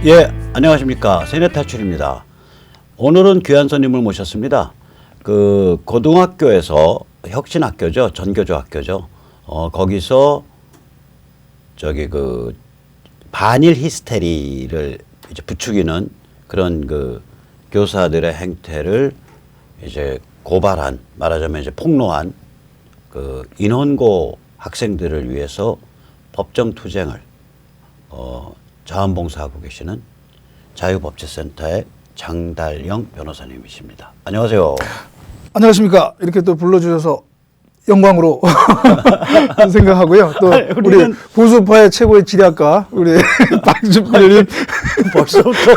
예, 안녕하십니까. 세뇌탈출입니다. 오늘은 귀한 손님을 모셨습니다. 그 고등학교에서 혁신학교죠. 전교조 학교죠. 거기서 저기 그 반일 히스테리를 이제 부추기는 그런 그 교사들의 행태를 이제 고발한, 말하자면 이제 폭로한 그 인원고 학생들을 위해서 법정 투쟁을 자원봉사하고 계시는 자유법제센터의 장달영 변호사님이십니다. 안녕하세요. 안녕하십니까. 이렇게 또 불러주셔서 영광으로 생각하고요. 또 우리 보수파의 최고의 지략가 우리 박준필님 벌써부터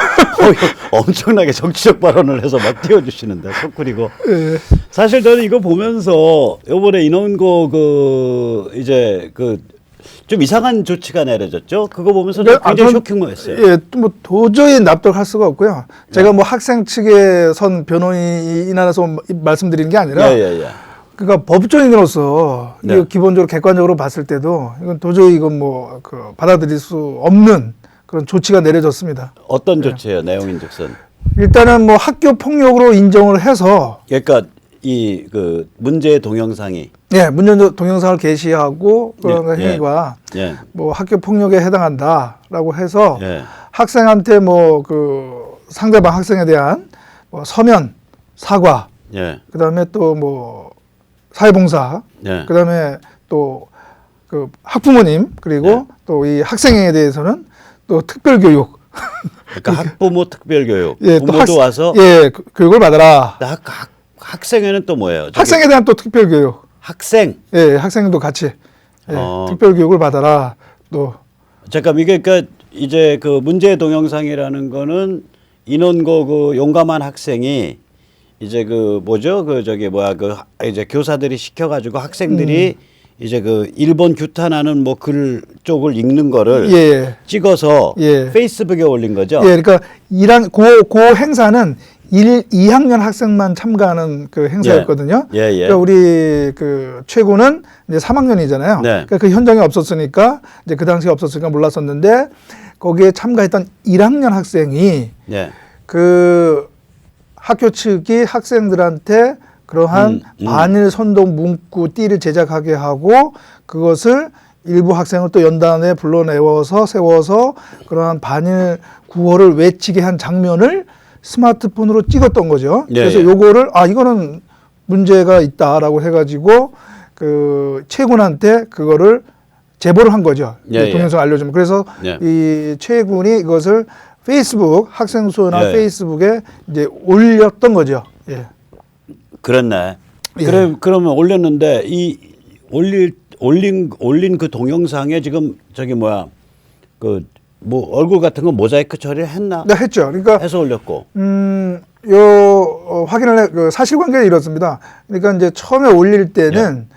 엄청나게 정치적 발언을 해서 막 띄워주시는데 속구리고. 네. 사실 저는 이거 보면서 요번에 인원고 그 이제 그 좀 이상한 조치가 내려졌죠. 그거 보면서 굉장히 쇼킹했어요. 예, 뭐 도저히 납득할 수가 없고요. 제가 뭐 학생 측에 선 변호인이라서 말씀드리는 게 아니라, 그러니까 법조인으로서 이거 기본적으로 객관적으로 봤을 때도 이건 도저히 이건 뭐 그 받아들일 수 없는 그런 조치가 내려졌습니다. 어떤 조치예요, 내용인즉슨? 일단은 뭐 학교 폭력으로 인정을 해서, 그러니까 이 그 문제의 동영상이 문제 동영상을 게시하고 그런 행위가 뭐 학교 폭력에 해당한다라고 해서 학생한테 뭐 그 상대방 학생에 대한 뭐 서면 사과, 그다음에 또 뭐 사회봉사, 그다음에 또 그 학부모님 그리고 또 이 학생에 대해서는 또 특별교육. 그러니까 학부모 특별교육. 부모도 와서 교육을 받아라. 학생에는 또 뭐예요? 학생에 대한 또 특별교육. 학생? 학생도 같이 특별교육을 받아라. 또 잠깐 이게 그러니까 이제 그 문제 동영상이라는 거는 인원고 그 용감한 학생이 이제 그 뭐죠? 그 저기 뭐야 그 이제 교사들이 시켜가지고 학생들이 이제 그 일본 규탄하는 뭐 글 쪽을 읽는 거를 찍어서 페이스북에 올린 거죠. 그러니까 고 행사는 2학년 학생만 참가하는 그 행사였거든요. 그러니까 우리 그 최고는 이제 3학년이잖아요. 그러니까 그 현장에 없었으니까 이제 그 당시에 없었으니까 몰랐었는데 거기에 참가했던 1학년 학생이 그 학교 측이 학생들한테 그러한 반일 선동 문구 띠를 제작하게 하고 그것을 일부 학생을 또 연단에 세워서 그러한 반일 구호를 외치게 한 장면을 스마트폰으로 찍었던 거죠. 그래서 요거를 이거는 문제가 있다라고 해가지고 그 최군한테 그거를 제보를 한 거죠. 동영상 알려주면. 그래서 이 최군이 이것을 페이스북 학생소나 페이스북에 이제 올렸던 거죠. 그렇네. 그러면 올렸는데 이 올린 그 동영상에 지금 저기 뭐야 그 뭐 얼굴 같은 거 모자이크 처리를 했나? 네, 했죠. 그러니까 해서 올렸고. 확인을 그 사실관계가 이렇습니다. 그러니까 이제 처음에 올릴 때는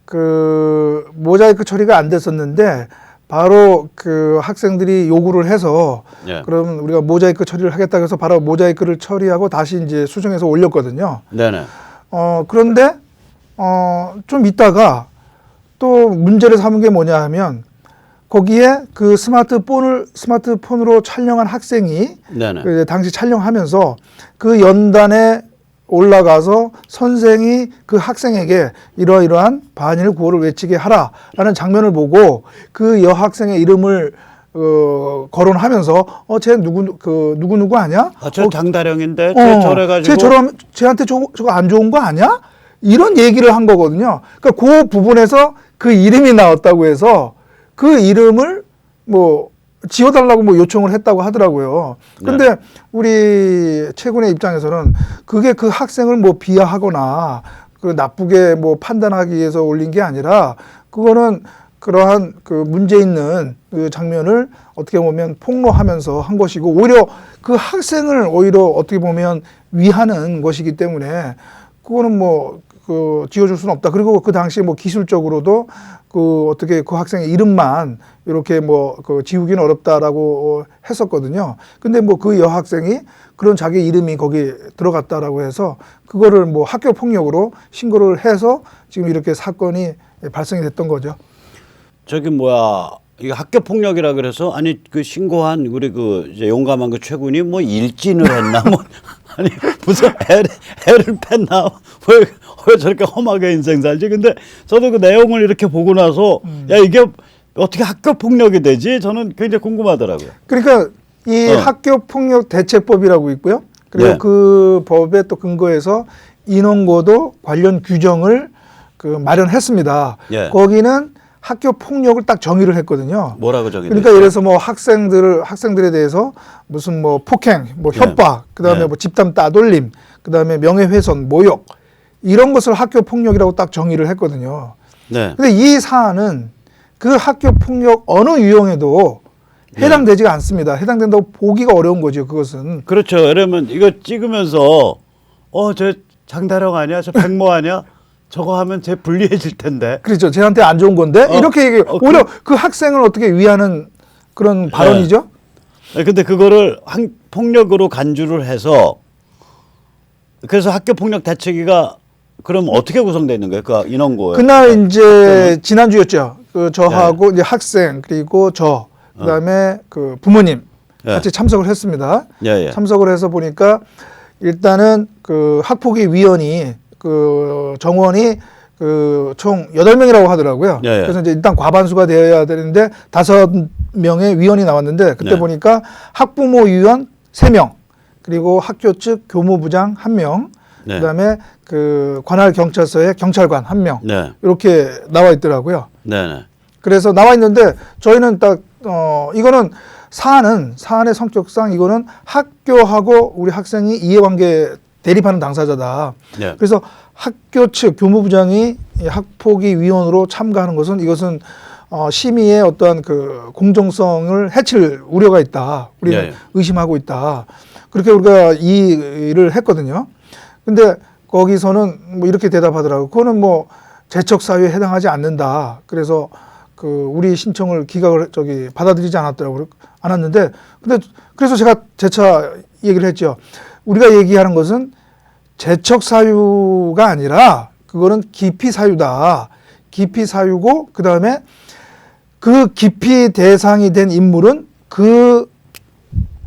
그 모자이크 처리가 안 됐었는데 바로 그 학생들이 요구를 해서 그럼 우리가 모자이크 처리를 하겠다 해서 바로 모자이크를 처리하고 다시 이제 수정해서 올렸거든요. 그런데 좀 있다가 또 문제를 삼은 게 뭐냐 하면 거기에 그 스마트폰으로 촬영한 학생이 그 당시 촬영하면서 그 연단에 올라가서 선생이 그 학생에게 이러이러한 반일 구호를 외치게 하라라는 장면을 보고 그 여학생의 이름을 거론하면서 쟤 누구 아니야? 저 장다령인데 쟤 저래가지고 쟤한테 저거 안 좋은 거 아니야? 이런 얘기를 한 거거든요. 그러니까 그 부분에서 그 이름이 나왔다고 해서 그 이름을 뭐 지워달라고 뭐 요청을 했다고 하더라고요. 근데 우리 최군의 입장에서는 그게 그 학생을 뭐 비하하거나 그 나쁘게 뭐 판단하기 위해서 올린 게 아니라 그거는 그러한 그 문제 있는 그 장면을 어떻게 보면 폭로하면서 한 것이고 오히려 그 학생을 오히려 어떻게 보면 위하는 것이기 때문에 그거는 뭐 그 지워줄 수는 없다. 그리고 그 당시에 뭐 기술적으로도 그 어떻게 그 학생의 이름만 이렇게 뭐 그 지우기는 어렵다라고 했었거든요. 근데 뭐 그 여학생이 그런 자기 이름이 거기 들어갔다라고 해서 그거를 뭐 학교 폭력으로 신고를 해서 지금 이렇게 사건이 발생이 됐던 거죠. 저기 뭐야 이거 학교 폭력이라 그래서 아니 그 신고한 우리 그 이제 용감한 그 최군이 뭐 일진을 했나 뭐 아니 무슨 애를 팼나 왜 저렇게 험하게 인생 살지? 근데 저도 그 내용을 이렇게 보고 나서 야 이게 어떻게 학교 폭력이 되지? 저는 굉장히 궁금하더라고요. 그러니까 이 학교 폭력 대책법이라고 있고요. 그리고 그 법에 또 근거해서 인원고도 관련 규정을 그 마련했습니다. 거기는 학교 폭력을 딱 정의를 했거든요. 뭐라고 정의? 그러니까 예를 들어서 뭐 학생들에 대해서 무슨 뭐 폭행, 뭐 협박, 그다음에 뭐 집단 따돌림, 그다음에 명예훼손, 모욕 이런 것을 학교 폭력이라고 딱 정의를 했거든요. 근데 이 사안은 그 학교 폭력 어느 유형에도 해당되지가 않습니다. 해당된다고 보기가 어려운 거죠. 그것은. 그렇죠. 예를 이거 찍으면서 저 장다령 아니야? 저 백모 아니야? 저거 하면 쟤 불리해질 텐데. 그렇죠. 쟤한테 안 좋은 건데 이렇게 얘기해. 오히려 그 학생을 어떻게 위하는 그런 발언이죠. 근데 그거를 폭력으로 간주를 해서 그래서 학교 폭력 대책위가 그럼 어떻게 구성되어 있는 거예요? 그 인원고에. 그날 이제 지난주였죠. 그 저하고 이제 학생 그리고 그다음에 그 부모님 같이 참석을 했습니다. 참석을 해서 보니까 일단은 그 학폭위 위원이 그 정원이 그 총 8명이라고 하더라고요. 그래서 이제 일단 과반수가 되어야 되는데 5명의 위원이 나왔는데 그때 보니까 학부모 위원 3명, 그리고 학교 측 교무부장 1명, 그다음에 그 관할 경찰서의 경찰관 1명 이렇게 나와 있더라고요. 그래서 나와 있는데 저희는 딱 이거는 사안의 성격상 이거는 학교하고 우리 학생이 이해관계 대립하는 당사자다. 그래서 학교 측 교무부장이 학폭위 위원으로 참가하는 것은 이것은 심의의 어떠한 그 공정성을 해칠 우려가 있다. 우리는 의심하고 있다. 그렇게 우리가 이 일을 했거든요. 근데 거기서는 뭐 이렇게 대답하더라고요. 그거는 뭐 재척 사유에 해당하지 않는다. 그래서 그 우리 신청을 받아들이지 않았는데 근데 그래서 제가 재차 얘기를 했죠. 우리가 얘기하는 것은 재척 사유가 아니라 그거는 기피 사유다. 기피 사유고 그다음에 그 기피 대상이 된 인물은 그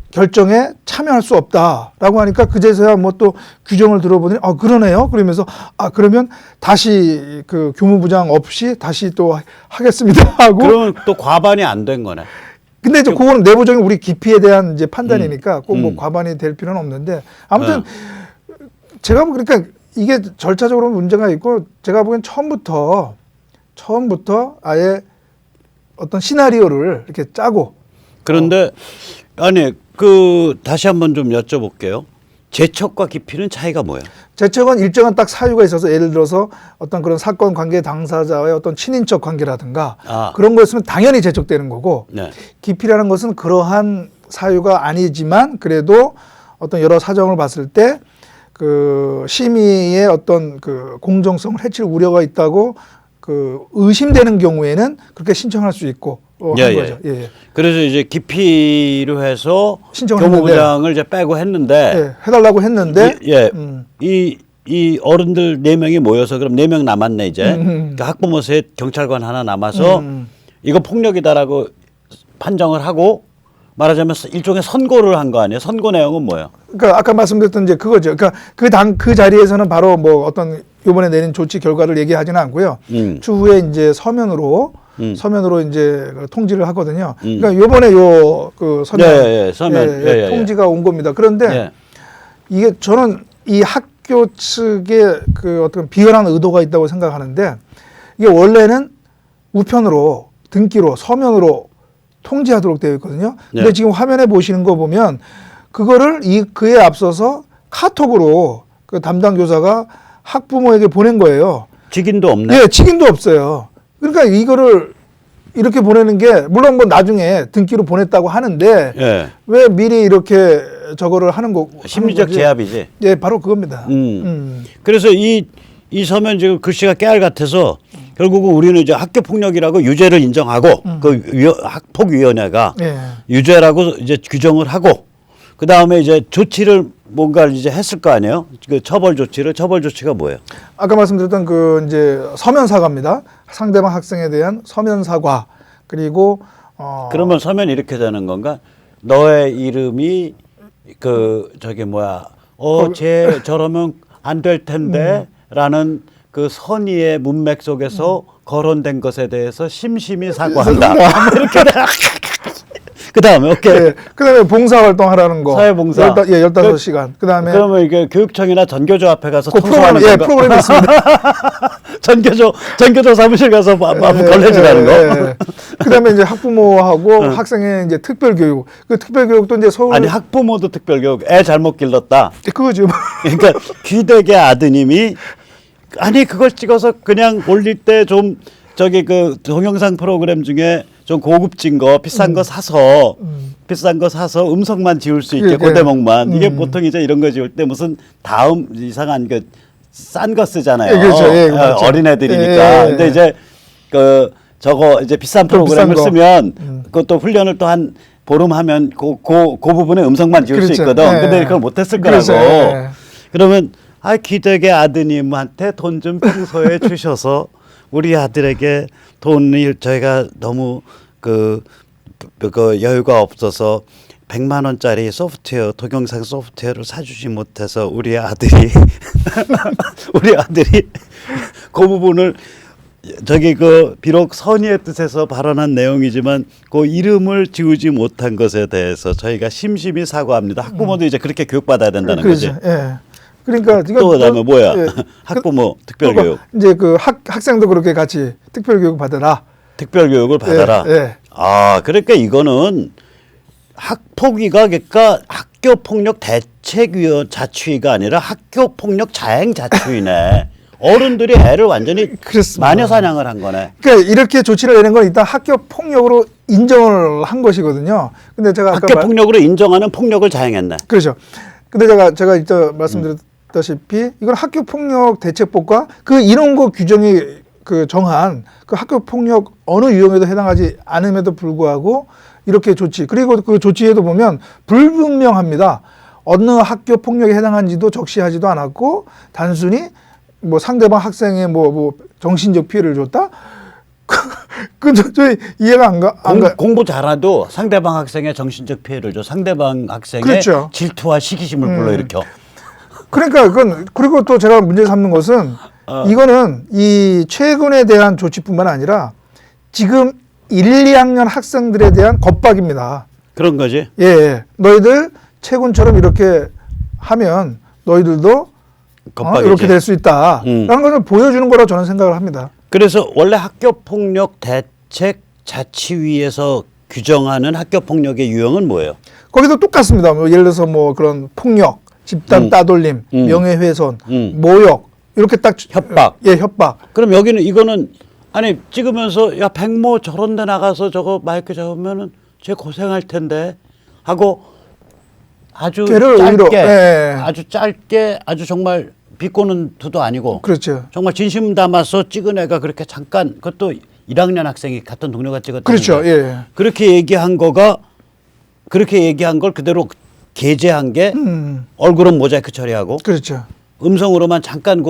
결정에 참여할 수 없다라고 하니까 그제서야 뭐 또 규정을 들어보더니 그러네요. 그러면서 그러면 다시 그 교무부장 없이 다시 또 하겠습니다 하고. 그러면 또 과반이 안 된 거네. 근데 이제 그거는 내부적인 우리 기피에 대한 이제 판단이니까 꼭 뭐 과반이 될 필요는 없는데 아무튼 제가 그러니까 이게 절차적으로 문제가 있고 제가 보기엔 처음부터 아예 어떤 시나리오를 이렇게 짜고. 그런데 아니 다시 한번 좀 여쭤볼게요. 재척과 기피는 차이가 뭐예요? 재척은 일정한 딱 사유가 있어서 예를 들어서 어떤 그런 사건 관계 당사자의 어떤 친인척 관계라든가 그런 거였으면 당연히 재척되는 거고 기피라는 것은 그러한 사유가 아니지만 그래도 어떤 여러 사정을 봤을 때 그 심의의 어떤 그 공정성을 해칠 우려가 있다고 그 의심되는 경우에는 그렇게 신청할 수 있고 한 거죠. 그래서 이제 기피로 해서 신청을 교무부장을 이제 빼고 했는데 해달라고 했는데 이 어른들 4명이 모여서 그럼 4명 남았네 이제 그러니까 학부모 셋 경찰관 하나 남아서 이거 폭력이다라고 판정을 하고 말하자면 일종의 선고를 한 거 아니에요? 선고 내용은 뭐예요? 그러니까 아까 말씀드렸던 이제 그거죠. 그러니까 그 자리에서는 바로 뭐 어떤 이번에 내린 조치 결과를 얘기하지는 않고요. 추후에 이제 서면으로 이제 통지를 하거든요. 그러니까 이번에 그 서면 통지가 온 겁니다. 그런데 이게 저는 이 학교 측에 그 어떤 비열한 의도가 있다고 생각하는데 이게 원래는 우편으로 등기로 서면으로 통지하도록 되어 있거든요. 근데 지금 화면에 보시는 거 보면 그거를 그에 앞서서 카톡으로 그 담당 교사가 학부모에게 보낸 거예요. 직인도 없네. 네, 직인도 없어요. 그러니까 이거를 이렇게 보내는 게 물론 뭐 나중에 등기로 보냈다고 하는데 왜 미리 이렇게 저거를 하는 거 심리적 제압이지. 예, 바로 그겁니다. 그래서 이 서면 지금 글씨가 깨알 같아서 결국은 우리는 이제 학교 폭력이라고 유죄를 인정하고 그 학폭위원회가 유죄라고 이제 규정을 하고 그 다음에 이제 조치를 뭔가를 이제 했을 거 아니에요? 그 처벌 조치가 뭐예요? 아까 말씀드렸던 그 이제 서면 사과입니다. 상대방 학생에 대한 서면 사과 그리고 그러면 서면 이렇게 되는 건가? 너의 이름이 쟤 저러면 안 될 텐데라는 그 선의의 문맥 속에서 거론된 것에 대해서 심심히 사과한다. 이렇게 그 다음에 오케이. 네, 그 다음에 봉사활동 하라는 거. 사회봉사. 15시간. 그 다음에. 그러면 이게 교육청이나 전교조 앞에 가서 프로그램, 프로그램이 있습니다. 전교조 사무실 가서 걸레질하는 거. 그 다음에 이제 학부모하고 학생의 이제 특별교육. 그 특별교육도 이제 서울. 아니, 학부모도 특별교육. 애 잘못 길렀다. 그거죠. 그러니까 귀대계 아드님이 아니, 그걸 찍어서 그냥 올릴 때 좀 그 동영상 프로그램 중에 좀 고급진 거 비싼 거 사서 음성만 지울 수 있게 고대목만 이게 보통 이제 이런 거 지울 때 무슨 다음 이상한 그 싼 거 쓰잖아요. 그렇죠. 그렇죠. 어린애들이니까. 근데 이제 저거 이제 비싼 프로그램을 쓰면 그것도 훈련을 또 한 보름 하면 그 부분에 음성만 지울 수 있거든. 근데 그걸 못 했을 거라고. 그러면 기대게 아드님한테 돈 좀 평소에 주셔서 우리 아들에게 돈이 저희가 너무 그 여유가 없어서 100만 원짜리 동영상 소프트웨어를 사주지 못해서 우리 아들이 그 부분을 비록 선의의 뜻에서 발언한 내용이지만 그 이름을 지우지 못한 것에 대해서 저희가 심심히 사과합니다. 학부모도 이제 그렇게 교육받아야 된다는 거지. 예. 그러니까 또 그다음에 뭐야? 학부모 특별교육. 이제 그 학생도 그렇게 같이 특별교육 받아라. 특별교육을 받아라. 그러니까 이거는 학폭위가 그러니까 학교폭력 대책위원 자치위가 아니라 학교폭력 자행 자치위네. 어른들이 애를 완전히 마녀 사냥을 한 거네. 그러니까 이렇게 조치를 내는 건 일단 학교 폭력으로 인정을 한 것이거든요. 근데 제가 학교 폭력으로 인정하는 폭력을 자행했네. 그렇죠. 근데 제가 이제 말씀드렸다시피 이건 학교 폭력 대책법과 그 인원고 규정이 정한 그 학교 폭력 어느 유형에도 해당하지 않음에도 불구하고 이렇게 조치, 그리고 그 조치에도 보면 불분명합니다. 어느 학교 폭력에 해당한지도 적시하지도 않았고 단순히 뭐 상대방 학생의 뭐 정신적 피해를 줬다? 저희 이해가 안 가. 공부 잘해도 상대방 학생의 정신적 피해를 줘. 상대방 학생의 그렇죠. 질투와 시기심을 불러일으켜. 그러니까 그리고 또 제가 문제 삼는 것은 이거는 이 최근에 대한 조치뿐만 아니라 지금 1, 2학년 학생들에 대한 겁박입니다. 그런 거지. 예. 너희들 최군처럼 이렇게 하면 너희들도 이렇게 될 수 있다. 라는 것을 보여주는 거라고 저는 생각을 합니다. 그래서 원래 학교폭력 대책 자치위에서 규정하는 학교폭력의 유형은 뭐예요? 거기도 똑같습니다. 뭐 예를 들어서 뭐 그런 폭력, 집단 따돌림, 명예훼손, 모욕 이렇게 딱 협박. 예, 협박. 그럼 여기는 이거는 아니 찍으면서 야 백모 저런 데 나가서 저거 마이크 잡으면은 쟤 고생할 텐데 하고 아주 짧게 아주 짧게 아주 정말 비꼬는 투도 아니고 그렇죠. 정말 진심 담아서 찍은 애가 그렇게 잠깐 그것도 1학년 학생이 같은 동료가 찍었다는 그렇죠. 거예요. 예. 그렇게 얘기한 걸 그대로 게재한 게 얼굴은 모자이크 처리하고 그렇죠. 음성으로만 잠깐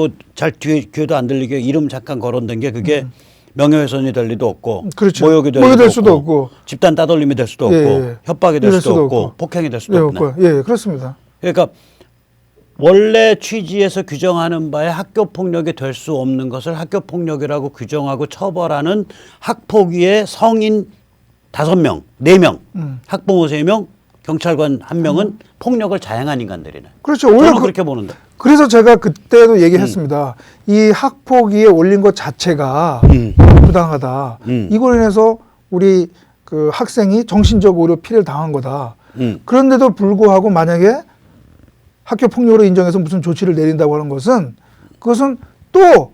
귀에도 안 들리게 이름 잠깐 거론된 게 그게 명예훼손이 될 리도 없고 그렇죠. 모욕이 될 수도 없고 집단 따돌림이 될 수도 없고 협박이 될 수도 없고 폭행이 될 수도 없고 그렇습니다. 그러니까 원래 취지에서 규정하는 바에 학교폭력이 될 수 없는 것을 학교폭력이라고 규정하고 처벌하는 학폭위의 성인 5명, 4명, 학부모 3명, 경찰관 1명은 폭력을 자행한 인간들이네. 그렇죠. 저는 그렇게 보는데. 그래서 제가 그때도 얘기했습니다. 이 학폭위에 올린 것 자체가 부당하다. 이걸로 인해서 우리 그 학생이 정신적 오히려 피해를 당한 거다. 그런데도 불구하고 만약에 학교 폭력으로 인정해서 무슨 조치를 내린다고 하는 것은 그것은 또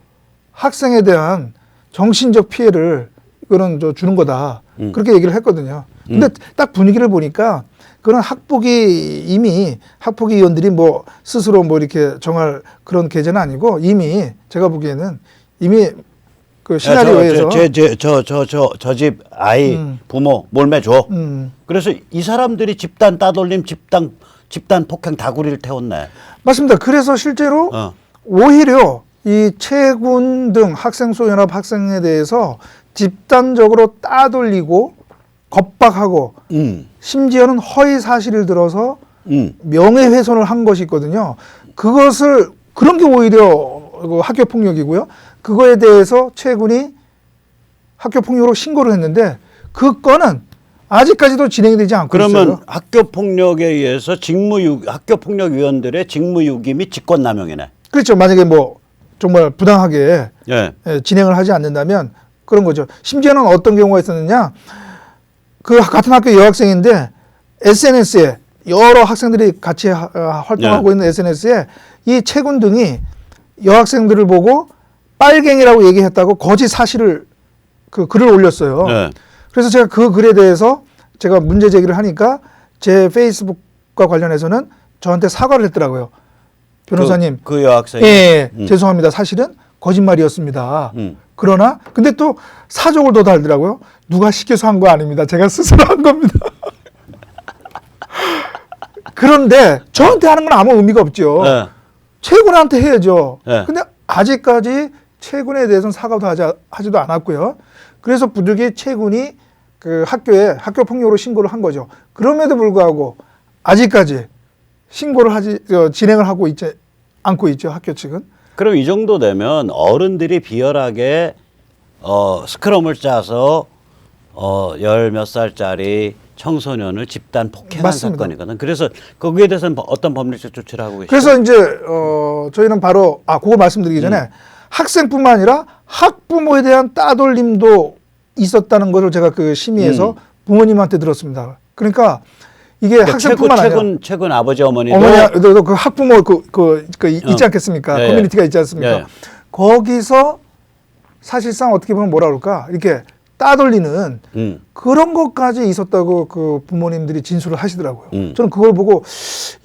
학생에 대한 정신적 피해를 이거는 주는 거다. 그렇게 얘기를 했거든요. 근데 딱 분위기를 보니까 그런 학폭위 위원들이 뭐 스스로 뭐 이렇게 정할 그런 계제는 아니고 이미 제가 보기에는 이미 그 시나리오에서 저 집 아이 부모 몰매 줘. 그래서 이 사람들이 집단 따돌림, 집단 폭행 다구리를 태웠네. 맞습니다. 그래서 실제로 오히려 이 채군 등 학생소연합 학생에 대해서 집단적으로 따돌리고 겁박하고 심지어는 허위 사실을 들어서 명예훼손을 한 것이 있거든요. 그것을 그런 게 오히려 학교 폭력이고요. 그거에 대해서 최군이 학교 폭력으로 신고를 했는데 그 건은 아직까지도 진행이 되지 않고 그러면 있어요. 학교 폭력에 의해서 학교 폭력 위원들의 직무유기 직권남용이네. 그렇죠. 만약에 뭐 정말 부당하게 예. 진행을 하지 않는다면 그런 거죠. 심지어는 어떤 경우가 있었느냐? 그 같은 학교 여학생인데 SNS에 여러 학생들이 같이 활동하고 있는 SNS에 이 최군 등이 여학생들을 보고 빨갱이라고 얘기했다고 거짓 사실을 그 글을 올렸어요. 그래서 제가 그 글에 대해서 제가 문제 제기를 하니까 제 페이스북과 관련해서는 저한테 사과를 했더라고요. 변호사님. 그 여학생이? 예, 죄송합니다. 사실은 거짓말이었습니다. 그러나 근데 또 사족을 더 달더라고요. 누가 시켜서 한 거 아닙니다. 제가 스스로 한 겁니다. 그런데 저한테 하는 건 아무 의미가 없죠. 최군한테 해야죠. 근데 아직까지 최군에 대해서는 사과도 하지도 않았고요. 그래서 부득이 최군이 그 학교에 학교 폭력으로 신고를 한 거죠. 그럼에도 불구하고 아직까지 신고를 진행을 하고 있지 않고 있죠. 학교 측은. 그럼 이 정도 되면 어른들이 비열하게 스크럼을 짜서 열 몇 살짜리 청소년을 집단 폭행한 맞습니다. 사건이거든. 그래서 거기에 대해서는 어떤 법률적 조치를 하고 계시죠? 그래서 이제 저희는 바로 그거 말씀드리기 전에 학생뿐만 아니라 학부모에 대한 따돌림도 있었다는 것을 제가 그 심의에서 부모님한테 들었습니다. 그러니까 이게 그러니까 학생뿐만 아니라 최근 아버지 어머니도 어머니도 그 학부모 있지 않겠습니까? 커뮤니티가 있지 않습니까? 거기서 사실상 어떻게 보면 뭐라 그럴까 이렇게 따돌리는 그런 것까지 있었다고 그 부모님들이 진술을 하시더라고요. 저는 그걸 보고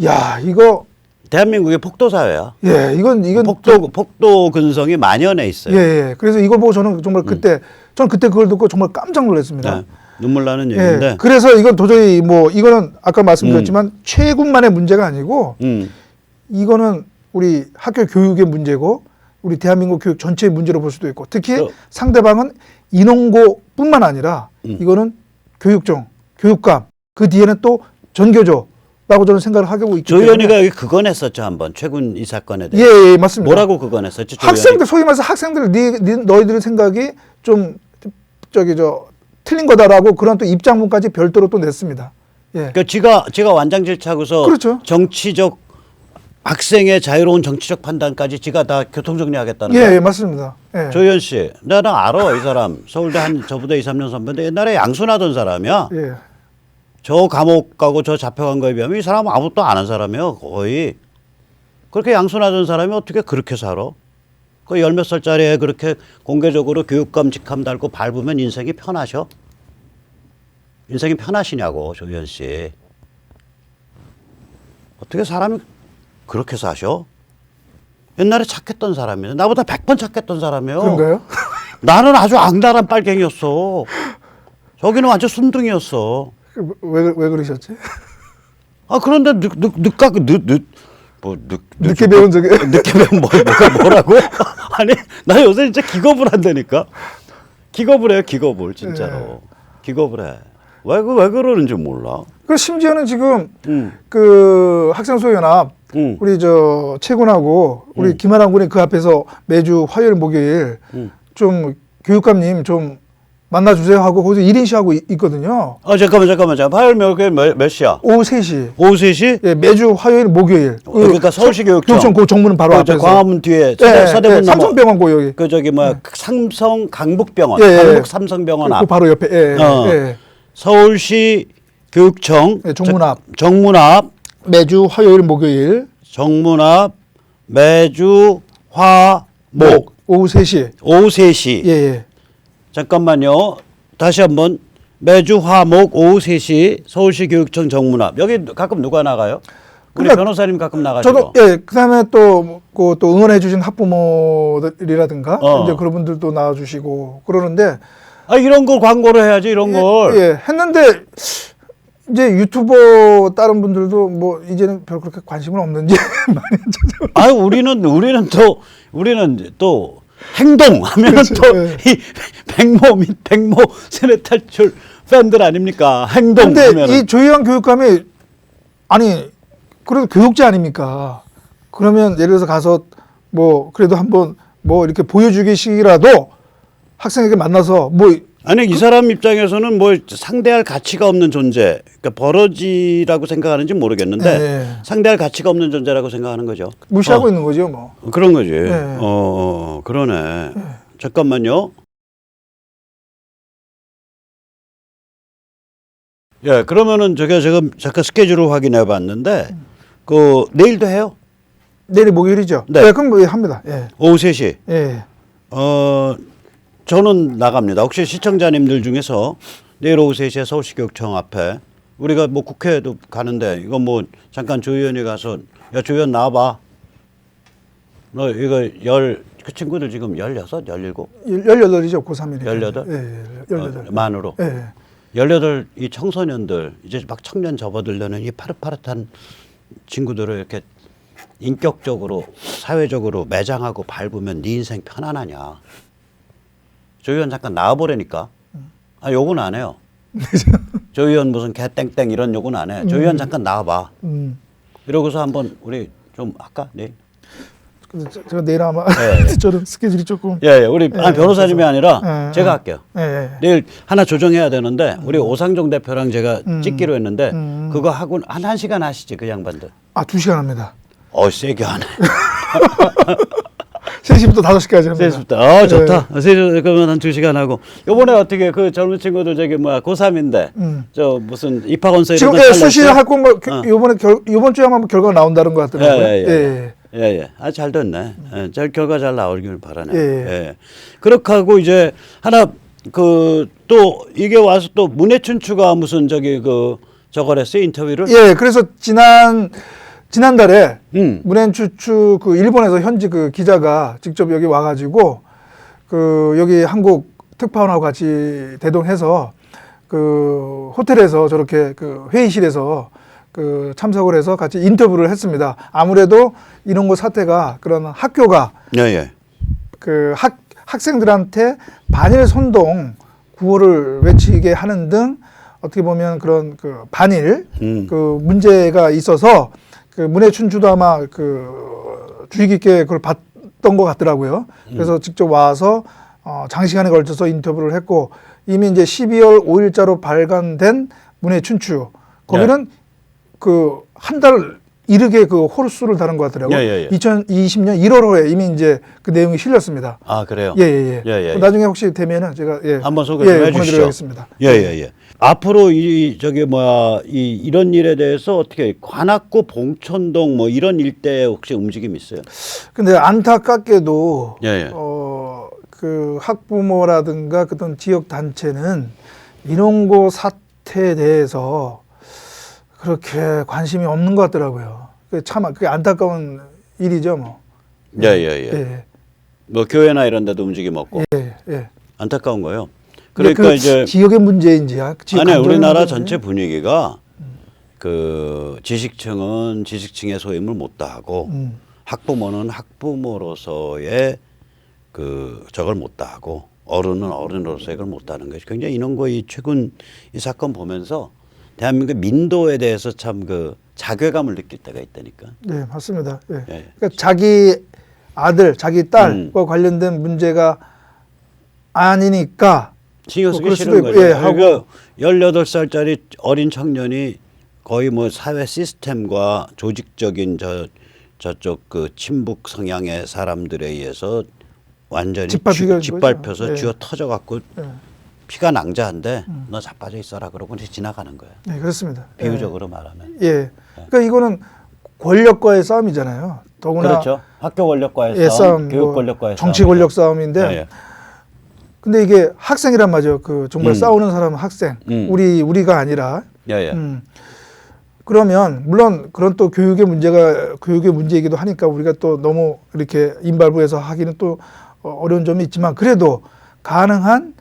야 이거 대한민국의 폭도 사회야. 예, 이건 폭도 근성이 만연해 있어요. 예. 그래서 이걸 보고 저는 정말 저는 그때 그걸 듣고 정말 깜짝 놀랐습니다. 네, 눈물 나는 얘기인데. 예, 그래서 이건 도저히 이거는 아까 말씀드렸지만 최군만의 문제가 아니고 이거는 우리 학교 교육의 문제고 우리 대한민국 교육 전체의 문제로 볼 수도 있고 특히 상대방은 인원고뿐만 아니라 이거는 교육청, 교육감 그 뒤에는 또 전교조라고 저는 생각을 하고 있기 때문에 조현이가 여기 그건 했었죠 한번 최군 이 사건에 대해. 예, 맞습니다. 뭐라고 그건 했었죠? 학생들 소위 말해서 학생들 너희들의 생각이 좀 틀린 거다라고 그런 또 입장문까지 별도로 또 냈습니다. 예. 그러니까 지가 완장질차고서 그렇죠. 정치적 학생의 자유로운 정치적 판단까지 지가 다 교통정리하겠다는 거예요. 예, 맞습니다. 예. 조현 씨, 나는 알아 이 사람. 서울대 저보다 2, 3년 선배인데 옛날에 양순하던 사람이야. 예. 저 감옥 가고 저 잡혀간 거에 비하면 이 사람은 아무것도 안 한 사람이에요. 거의. 그렇게 양순하던 사람이 어떻게 그렇게 살아? 그 열 몇 살짜리 애 그렇게 공개적으로 교육감 직함 달고 밟으면 인생이 편하셔? 인생이 편하시냐고 조현 씨. 어떻게 사람이 그렇게 사셔? 옛날에 착했던 사람이에요. 나보다 100번 착했던 사람이에요. 그런가요? 나는 아주 악랄한 빨갱이였어. 저기는 완전 순둥이였어. 왜 그러셨지? 그런데 늦게 배운 적이 늦게 배운 뭐라고? 아니 나 요새 진짜 기겁을 한다니까. 기겁을 해요, 기겁을 진짜로. 기겁을 해. 왜 그러는지 몰라. 그 심지어는 지금 그 학생소연합 우리 최군하고 우리 김하랑 군이 그 앞에서 매주 화요일 목요일 좀 교육감님 좀 만나주세요 하고 거기서 1인시 하고 있거든요. 잠깐만. 화요일 몇 시야? 오후 3시. 오후 3시? 예, 매주 화요일 목요일. 그러니까 서울시 교육청. 그 정문은 바로 앞에서. 광화문 뒤에 서대문 삼성병원 고 여기. 삼성 강북병원. 예, 강북 삼성병원 앞. 그 바로 옆에. 예. 서울시 교육청. 정문 앞. 매주 화요일 목요일. 정문 앞 매주 화목. 오후 3시. 오후 3시. 예. 잠깐만요. 다시 한번 매주 화목 오후 3시 서울시 교육청 정문 앞. 여기 가끔 누가 나가요? 우리 그러니까 변호사님 가끔 나가시고. 저도 그다음에 또 응원해 주신 학부모들이라든가 이제 그런 분들도 나와 주시고 그러는데 이런 걸 광고를 해야지 이런 걸. 예, 했는데 이제 유튜버 다른 분들도 뭐 이제는 별 그렇게 관심은 없는지 많이 우리는 또 행동하면 그렇죠. 또 이 백모 세뇌 탈출 팬들 아닙니까? 행동. 근데 이 조희연 교육감이 아니 그래도 교육자 아닙니까? 그러면 예를 들어서 가서 뭐 그래도 한번 뭐 이렇게 보여주기식이라도 학생에게 만나서 뭐 아니 이 사람 입장에서는 뭐 상대할 가치가 없는 존재, 그러니까 버러지라고 생각하는지 모르겠는데 네. 상대할 가치가 없는 존재라고 생각하는 거죠. 무시하고 있는 거죠, 뭐. 그런 거지. 네. 그러네. 잠깐만요. 예, 그러면은 제가 지금 잠깐 스케줄을 확인해 봤는데 그 내일도 해요. 내일이 목요일이죠. 네. 네, 그럼 뭐 합니다. 예. 오후 3시. 예. 저는 나갑니다. 혹시 시청자님들 중에서 내일 오후 3시에 서울시교육청 앞에 우리가 뭐 국회에도 가는데 이거 뭐 잠깐 조의원이 가서 야 조의원 나와봐. 너 이거 그 친구들 지금 16, 17? 18이죠, 고3이니까. 18? 예, 18. 만으로. 예. 18 이 청소년들 이제 막 청년 접어들려는 이 파릇파릇한 친구들을 이렇게 인격적으로 사회적으로 매장하고 밟으면 네 인생 편안하냐. 조 의원 잠깐 나와보라니까. 아 요건 안 해요. 조 의원 무슨 개땡땡 이런 요건 안 해. 조 의원 잠깐 나와봐. 이러고서 한번 우리 좀 할까? 네. 제가 내일 아마 예. 저는 스케줄이 조금 우리 변호사님이 아니라 제가 할게요. 내일 하나 조정해야 되는데 우리 오상종 대표랑 제가 찍기로 했는데 그거 하고 한 1시간 하시지 그 양반들. 아 2시간 합니다. 세게 하네. 3시부터 5시까지 합니다. 3시부터. 좋다. 3시 그러면 한 2시간 하고. 요번에 어떻게 그 젊은 친구들 저기 뭐야 고3인데 저 무슨 입학원서 이런 지금 거 수시를 하고 뭐 이번 주에 아마 결과 나온다는 것 같더라고요. 예. 잘 됐네. 결과 잘 나오길 바라네. 그렇게 하고 이제 하나 그 또 이게 와서 또 문해춘추가 무슨 저기 그 저걸 했어요 인터뷰를. 예, 그래서 지난달에 문해춘추 그 일본에서 현지 그 기자가 직접 여기 와가지고 그 여기 한국 특파원하고 같이 대동해서 그 호텔에서 저렇게 그 회의실에서 그 참석을 해서 같이 인터뷰를 했습니다. 아무래도 이런 거 사태가 그런 학교가 그 학생들한테 반일 선동 구호를 외치게 하는 등 어떻게 보면 그런 그 반일 그 문제가 있어서 그 문해춘추도 아마 그 주의 깊게 그걸 봤던 것 같더라고요. 그래서 직접 와서 장시간에 걸쳐서 인터뷰를 했고 이미 이제 12월 5일자로 발간된 문해춘추 거기는 그 한 달 이르게 그 홀수를 다룬 것 같더라고요. 2020년 1월호에 이미 이제 그 내용이 실렸습니다. 아 그래요? 나중에 혹시 되면은 제가 한번 소개 좀 해주시죠. 보내드리겠습니다. 앞으로 이런 일에 대해서 어떻게 관악구 봉천동 뭐 이런 일대 혹시 움직임 있어요? 근데 안타깝게도 그 학부모라든가 그런 지역 단체는 이런 사태에 대해서 그렇게 관심이 없는 것 같더라고요. 참 그게 안타까운 일이죠, 뭐. 뭐 교회나 이런 데도 움직임 없고. 안타까운 거예요. 그러니까 이제 지역의 문제인지 아니 우리나라 전체 분위기가 그 지식층은 지식층의 소임을 못 다하고 학부모는 학부모로서의 그 저걸 못 다하고 어른은 어른으로서의 걸 못 다하는 것이 굉장히 이런 거 이 최근 이 사건 보면서 대한민국 민도에 대해서 참 그 자괴감을 느낄 때가 있다니까. 네, 맞습니다. 그러니까 자기 아들, 자기 딸과 관련된 문제가 아니니까 신경 쓰기 싫은 거죠. 그러니까 18살짜리 어린 청년이 거의 뭐 사회 시스템과 조직적인 저쪽 그 친북 성향의 사람들에 의해서 완전히 짓밟혀서 쥐어 터져 갖고 피가 낭자한데 너 자빠져 있어라 그러고 이제 지나가는 거예요. 네, 그렇습니다. 비유적으로 말하면. 그러니까 이거는 권력과의 싸움이잖아요. 더구나 그렇죠. 학교 권력과의 싸움, 교육 권력과의 정치 권력 싸움인데. 근데 이게 학생이란 말이죠. 그 정말 싸우는 사람은 학생. 우리가 아니라. 그러면 물론 그런 또 교육의 문제이기도 하니까 우리가 또 너무 이렇게 임발부해서 하기는 또 어려운 점이 있지만 그래도 가능한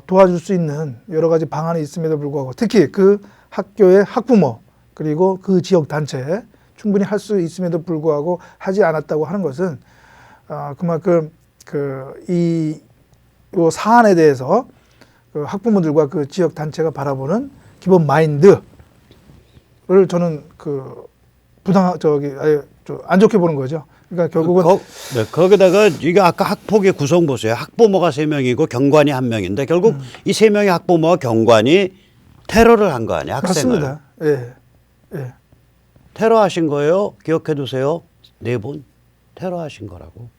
도와줄 수 있는 여러 가지 방안이 있음에도 불구하고 특히 그 학교의 학부모 그리고 그 지역 단체 충분히 할 수 있음에도 불구하고 하지 않았다고 하는 것은 그만큼 이 사안에 대해서 그 학부모들과 그 지역 단체가 바라보는 기본 마인드를 저는 그 아예 안 좋게 보는 거죠. 그러니까 결국은 거기다가 이게 아까 학폭의 구성 보세요. 학부모가 3명이고 경관이 1명인데 결국 이 3명의 학부모와 경관이 테러를 한 거 아니야, 학생을. 맞습니다. 예. 예. 테러하신 거예요. 기억해 두세요. 4분 테러하신 거라고.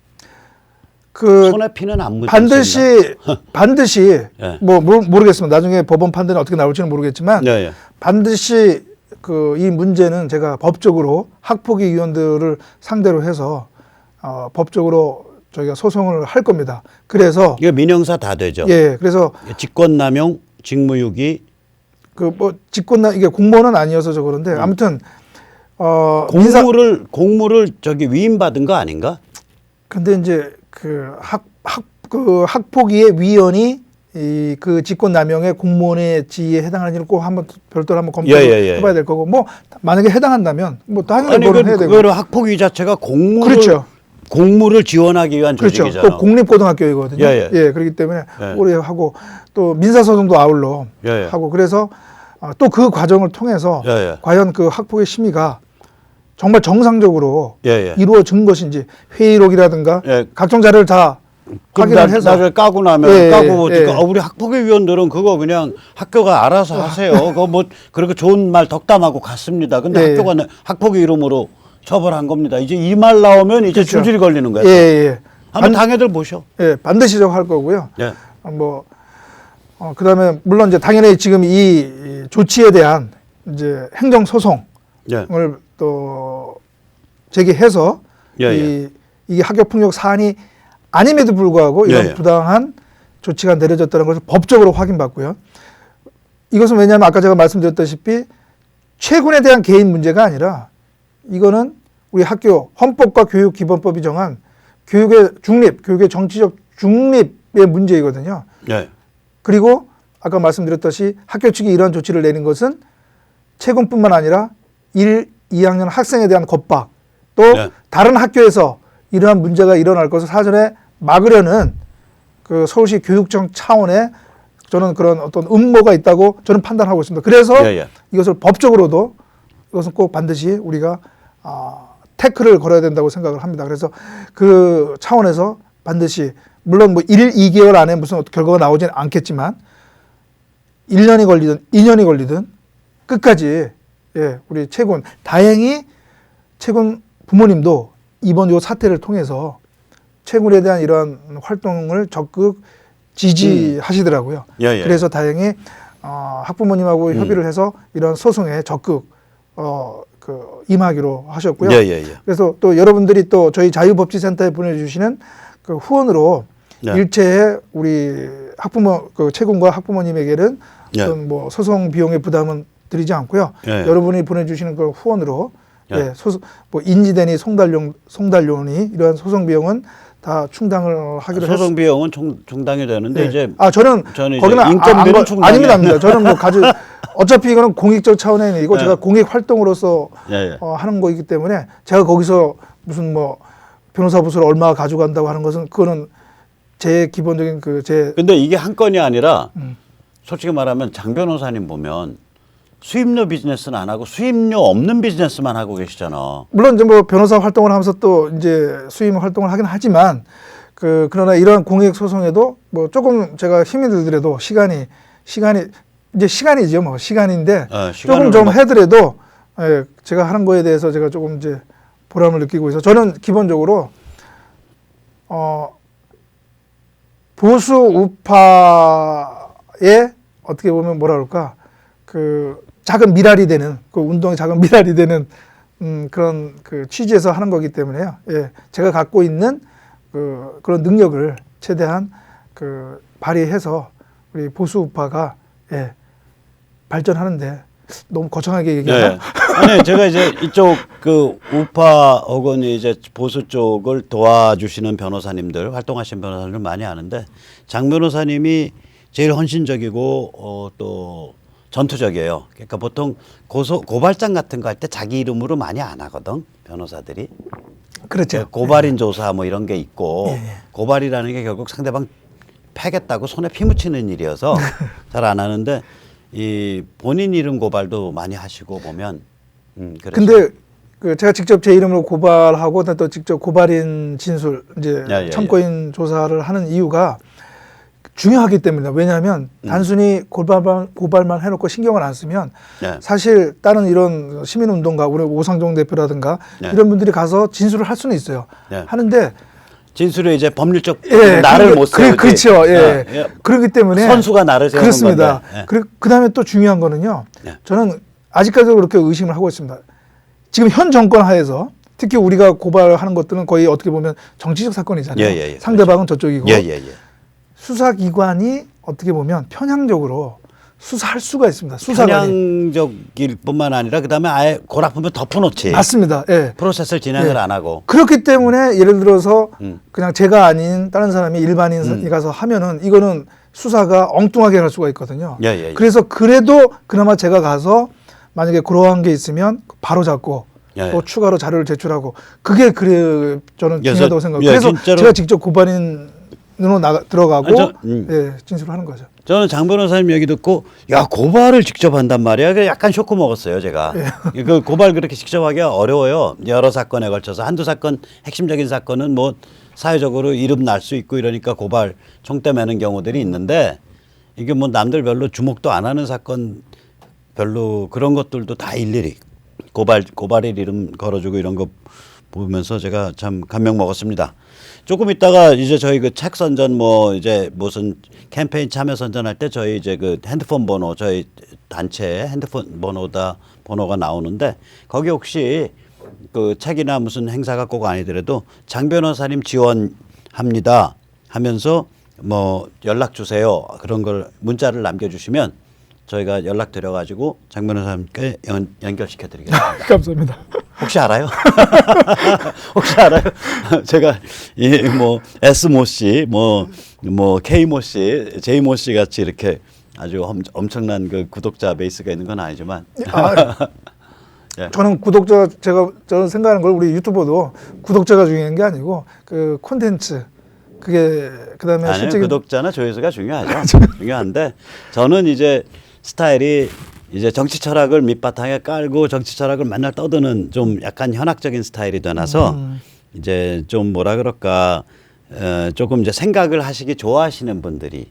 그 손에 피는 안 묻었습니다. 반드시 예. 뭐 모르겠습니다. 나중에 법원 판단이 어떻게 나올지는 모르겠지만 예, 예. 반드시 그 이 문제는 제가 법적으로 학폭위 위원들을 상대로 해서 법적으로 저희가 소송을 할 겁니다. 그래서 이거 민형사 다 되죠. 예, 그래서 직권남용, 직무유기. 그 뭐 직권남 이게 공무원은 아니어서 저 그런데 아무튼 공무를 저기 위임받은 거 아닌가? 근데 이제 그 학폭위의 위원이 그 직권남용의 공무원의 지위에 해당하는 일을 꼭 한번 별도로 한번 검토해봐야 될 거고 뭐 만약에 해당한다면 뭐 당연히 그걸 해야 되고. 그 학폭위 자체가 그렇죠. 공무를 지원하기 위한 그렇죠. 조직이잖아. 꼭 공립고등학교이거든요. 예, 그렇기 때문에 오래 하고 또 민사소송도 아울러 하고 그래서 또 그 과정을 통해서 과연 그 학폭의 심의가 정말 정상적으로 이루어진 것인지 회의록이라든가 각종 자료를 다 확인을 해서 나중에 까고 나면 까고 우리 학폭위 위원들은 그거 그냥 학교가 알아서 하세요. 그거 뭐 그렇게 좋은 말 덕담하고 갔습니다. 근데 학교가 학폭위 이름으로 처벌한 겁니다. 이제 이 말 나오면 이제 그렇죠. 줄줄이 걸리는 거예요. 한번 당애들 보셔. 반드시 저거 할 거고요. 그다음에 물론 이제 당연히 지금 이 조치에 대한 이제 행정 소송을 또 제기해서 이게 학교 폭력 사안이 아님에도 불구하고 이런 부당한 조치가 내려졌다는 것을 법적으로 확인받고요. 이것은 왜냐하면 아까 제가 말씀드렸다시피 최군에 대한 개인 문제가 아니라 이거는 우리 학교 헌법과 교육기본법이 정한 교육의 중립, 교육의 정치적 중립의 문제이거든요. 그리고 아까 말씀드렸듯이 학교 측이 이러한 조치를 내린 것은 채군뿐만 아니라 1, 2학년 학생에 대한 겁박 또 다른 학교에서 이러한 문제가 일어날 것을 사전에 막으려는 그 서울시 교육청 차원의 저는 그런 어떤 음모가 있다고 저는 판단하고 있습니다. 그래서 이것을 법적으로도 이것은 꼭 반드시 우리가 태클을 걸어야 된다고 생각을 합니다. 그래서 그 차원에서 반드시 물론 뭐 1, 2개월 안에 무슨 결과가 나오지는 않겠지만 1년이 걸리든 2년이 걸리든 끝까지 우리 채군 다행히 채군 부모님도 이번 요 사태를 통해서 채군에 대한 이러한 활동을 적극 지지하시더라고요. 그래서 다행히 학부모님하고 협의를 해서 이런 소송에 적극 임하기로 하셨고요. 그래서 또 여러분들이 또 저희 자유법치센터에 보내주시는 그 후원으로 일체의 우리 학부모 그 채군과 학부모님에게는 어떤 뭐 소송 비용의 부담은 드리지 않고요. 여러분이 보내주시는 그 후원으로 뭐 인지대니 송달료니 이러한 소송 비용은 다 충당을 하기로 했습니다. 소송 비용은 충당이 되는데 이제 저는 거기는 인건비는 충당이 아닙니다. 저는 뭐 어차피 이거는 공익적 차원의 일이고 제가 공익 활동으로서 하는 거이기 때문에 제가 거기서 무슨 뭐 변호사 부수를 얼마 가져간다고 하는 것은 그거는 제 기본적인 근데 이게 한 건이 아니라 솔직히 말하면 장 변호사님 보면 수입료 비즈니스는 안 하고 수입료 없는 비즈니스만 하고 계시잖아. 물론 이제 뭐 변호사 활동을 하면서 또 이제 수임 활동을 하긴 하지만 그러나 이러한 공익 소송에도 뭐 조금 제가 힘이 들더라도 시간이 이제 시간이죠. 뭐 시간인데 조금 좀 해더라도 제가 하는 거에 대해서 제가 조금 이제 보람을 느끼고 있어서 저는 기본적으로 보수 우파의 어떻게 보면 뭐라 그럴까 그 작은 미랄이 되는 그 운동의 작은 미랄이 되는 그런 그 취지에서 하는 거기 때문에요. 제가 갖고 있는 그런 능력을 최대한 발휘해서 우리 보수 우파가 발전하는데 너무 거창하게 얘기하나? 아니 제가 이제 이쪽 그 우파 혹은 이제 보수 쪽을 도와주시는 변호사님들 활동하시는 변호사님들 많이 아는데 장 변호사님이 제일 헌신적이고 또 전투적이에요. 그러니까 보통 고발장 같은 거 할 때 자기 이름으로 많이 안 하거든 변호사들이. 그렇죠. 고발인 조사 뭐 이런 게 있고 고발이라는 게 결국 상대방 패겠다고 손에 피 묻히는 일이어서 잘 안 하는데 이 본인 이름 고발도 많이 하시고 보면 그렇죠. 근데 그 제가 직접 제 이름으로 고발하고 또 직접 고발인 진술 이제 참고인 조사를 하는 이유가 중요하기 때문이다. 왜냐하면 단순히 고발만 해놓고 신경을 안 쓰면 사실 다른 이런 시민운동가 우리 오상종 대표라든가 이런 분들이 가서 진술을 할 수는 있어요. 하는데 진술에 이제 법률적 나를 못 세우지. 그렇죠. 그렇기 때문에 선수가 나를 세우는 그렇습니다. 그다음에 또 중요한 거는요. 저는 아직까지도 그렇게 의심을 하고 있습니다. 지금 현 정권 하에서 특히 우리가 고발하는 것들은 거의 어떻게 보면 정치적 사건이잖아요. 상대방은 저쪽이고 수사기관이 어떻게 보면 편향적으로 수사할 수가 있습니다. 수사관이. 편향적일 뿐만 아니라 그다음에 아예 골아프면 덮어놓지. 맞습니다. 프로세스를 진행을 안 하고. 그렇기 때문에 예를 들어서 그냥 제가 아닌 다른 사람이 일반인이 가서 하면은 이거는 수사가 엉뚱하게 할 수가 있거든요. 그래서 그래도 그나마 제가 가서 만약에 그러한 게 있으면 바로 잡고 또 추가로 자료를 제출하고 그게 저는 중요하다고 생각해요. 그래서 제가 직접 고발인으로 들어가고 진술을 하는 거죠. 저는 장 변호사님 얘기 듣고 야 고발을 직접 한단 말이야. 약간 쇼크 먹었어요 제가. 그 고발 그렇게 직접 하기가 어려워요. 여러 사건에 걸쳐서 한두 사건 핵심적인 사건은 뭐 사회적으로 이름 날 수 있고 이러니까 고발 총대 매는 경우들이 있는데 이게 뭐 남들 별로 주목도 안 하는 사건 별로 그런 것들도 다 일일이 고발일 이름 걸어주고 이런 거 보면서 제가 참 감명 먹었습니다. 조금 있다가 이제 저희 그 책 선전 뭐 이제 무슨 캠페인 참여 선전할 때 저희 이제 그 핸드폰 번호 저희 단체 핸드폰 번호가 나오는데 거기 혹시 그 책이나 무슨 행사가 꼭 아니더라도 장 변호사님 지원합니다 하면서 뭐 연락 주세요 그런 걸 문자를 남겨주시면 저희가 연락 드려가지고 장 변호사님께 연결시켜 드리겠습니다. 감사합니다. 혹시 알아요? 혹시 알아요? 제가 이 뭐 S 모 씨, 뭐 K 모 씨, J 모 씨 같이 이렇게 아주 엄청난 그 구독자 베이스가 있는 건 아니지만. 저는 저는 생각하는 걸 우리 유튜버도 구독자가 중요한 게 아니고 그 콘텐츠. 그게 그다음에 실제 구독자나 조회수가 중요하죠. 중요한데 저는 이제 스타일이 이제 정치 철학을 밑바탕에 깔고 정치 철학을 맨날 떠드는 좀 약간 현학적인 스타일이 되나서 이제 좀 뭐라 그럴까 조금 이제 생각을 하시기 좋아하시는 분들이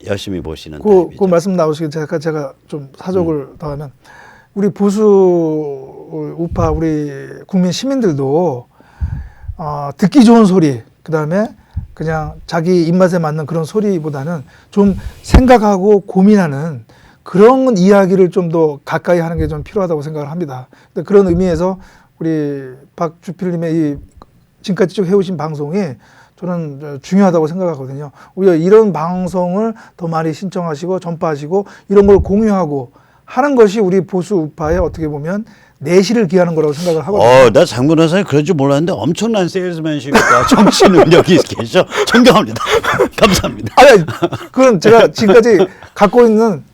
열심히 보시는 타입이죠. 그 말씀 나오시기 제가 좀 사족을 더하면 우리 보수 우파 우리 국민 시민들도 듣기 좋은 소리 그다음에 그냥 자기 입맛에 맞는 그런 소리보다는 좀 생각하고 고민하는 그런 이야기를 좀 더 가까이 하는 게 좀 필요하다고 생각을 합니다. 그런 의미에서 우리 박주필님의 이 지금까지 쭉 해오신 방송이 저는 중요하다고 생각하거든요. 오히려 이런 방송을 더 많이 신청하시고 전파하시고 이런 걸 공유하고 하는 것이 우리 보수 우파의 어떻게 보면 내실을 기하는 거라고 생각을 하거든요. 나 장 변호사님 그럴 줄 몰랐는데 엄청난 세일즈맨십과 정치 능력이 계셔. 존경합니다. 감사합니다. 아니, 그건 제가 지금까지 갖고 있는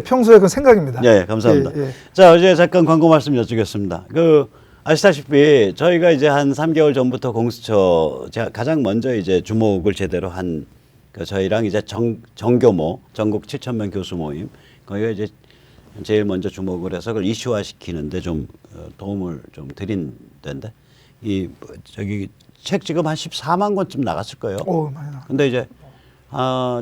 평소의 그 생각입니다. 감사합니다. 자, 이제 잠깐 광고 말씀 여쭙겠습니다. 아시다시피 저희가 이제 한 3개월 전부터 공수처 제가 가장 먼저 이제 주목을 제대로 한 저희랑 이제 정교모 전국 7,000명 교수 모임 거기가 이제 제일 먼저 주목을 해서 그걸 이슈화 시키는데 좀 도움을 좀 드린 데인데 저기 책 지금 한 14만 권쯤 나갔을 거예요. 많이 나갔네. 근데 이제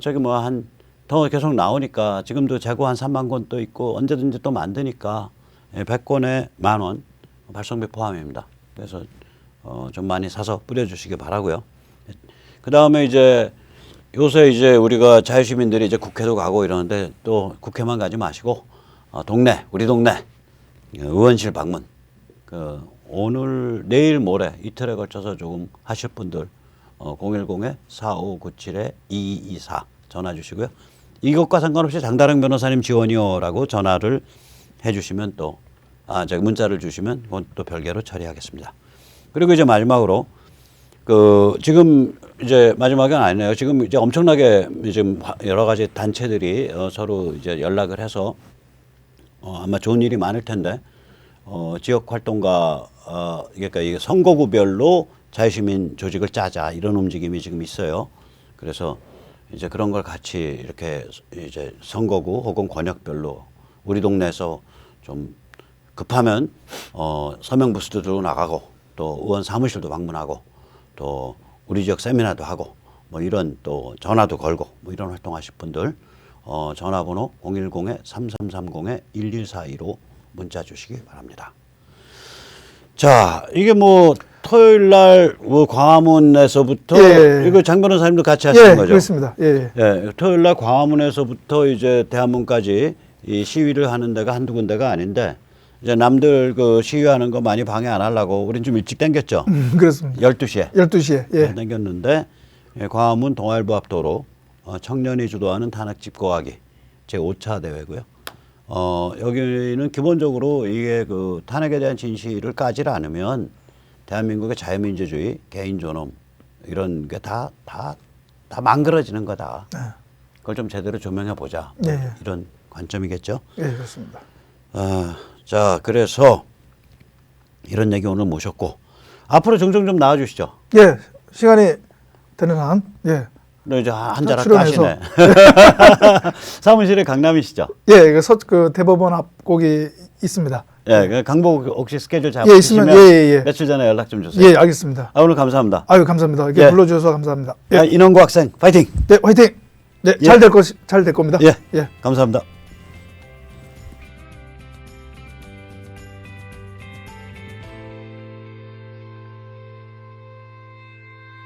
저기 뭐 한 더 계속 나오니까 지금도 재고 한 3만 권 또 있고 언제든지 또 만드니까 100권에 10,000원 발송비 포함입니다. 그래서 좀 많이 사서 뿌려주시기 바라고요. 그 다음에 이제 요새 이제 우리가 자유시민들이 이제 국회도 가고 이러는데 또 국회만 가지 마시고 우리 동네 의원실 방문 오늘 내일 모레 이틀에 걸쳐서 조금 하실 분들 010-4597-2224 전화 주시고요. 이것과 상관없이 장다령 변호사님 지원이요라고 전화를 해주시면 또 문자를 주시면 그건 또 별개로 처리하겠습니다. 그리고 이제 마지막으로 지금 이제 마지막은 아니네요. 지금 이제 엄청나게 지금 여러 가지 단체들이 서로 이제 연락을 해서 아마 좋은 일이 많을 텐데 지역 활동가 그러니까 이 선거구별로 자유시민 조직을 짜자 이런 움직임이 지금 있어요. 그래서 이제 그런 걸 같이 이렇게 이제 선거구 혹은 권역별로 우리 동네에서 좀 급하면 서명 부스도 들고 나가고 또 의원 사무실도 방문하고 또 우리 지역 세미나도 하고 뭐 이런 또 전화도 걸고 뭐 이런 활동하실 분들 전화번호 010-3330-1142로 문자 주시기 바랍니다. 자, 이게 뭐 토요일 날 광화문에서부터 예. 이거 장 변호사님도 같이 하시는 거죠? 그렇습니다. 예. 예, 토요일 날 광화문에서부터 이제 대한문까지 이 시위를 하는 데가 한두 군데가 아닌데 이제 남들 그 시위하는 거 많이 방해 안 하려고 우린 좀 일찍 당겼죠. 그렇습니다. 12시에. 12시에. 예. 당겼는데 광화문 동아일보 앞도로 청년이 주도하는 탄핵 집거하기 제5차 대회고요. 여기는 기본적으로 이게 그 탄핵에 대한 진실을 까지 않으면 대한민국의 자유민주주의, 개인존엄 이런 게 다 망가져지는 거다. 네. 그걸 좀 제대로 조명해 보자. 네. 이런 관점이겠죠. 예, 그렇습니다. 자, 그래서 이런 얘기 오늘 모셨고 앞으로 종종 좀 나와 주시죠. 예, 시간이 되는 한, 예. 너 이제 한 자락 출연해서. 까시네. 사무실에 강남이시죠? 예, 그 대법원 앞 거기 있습니다. 예, 그 강복 혹시 스케줄 예, 있으면 예. 며칠 전에 연락 좀 주세요. 예, 알겠습니다. 오늘 감사합니다. 아유, 감사합니다. 이렇게 불러주셔서 감사합니다. 예. 인원고 학생 파이팅. 네, 화이팅. 네, 잘 될 겁니다. 예, 감사합니다.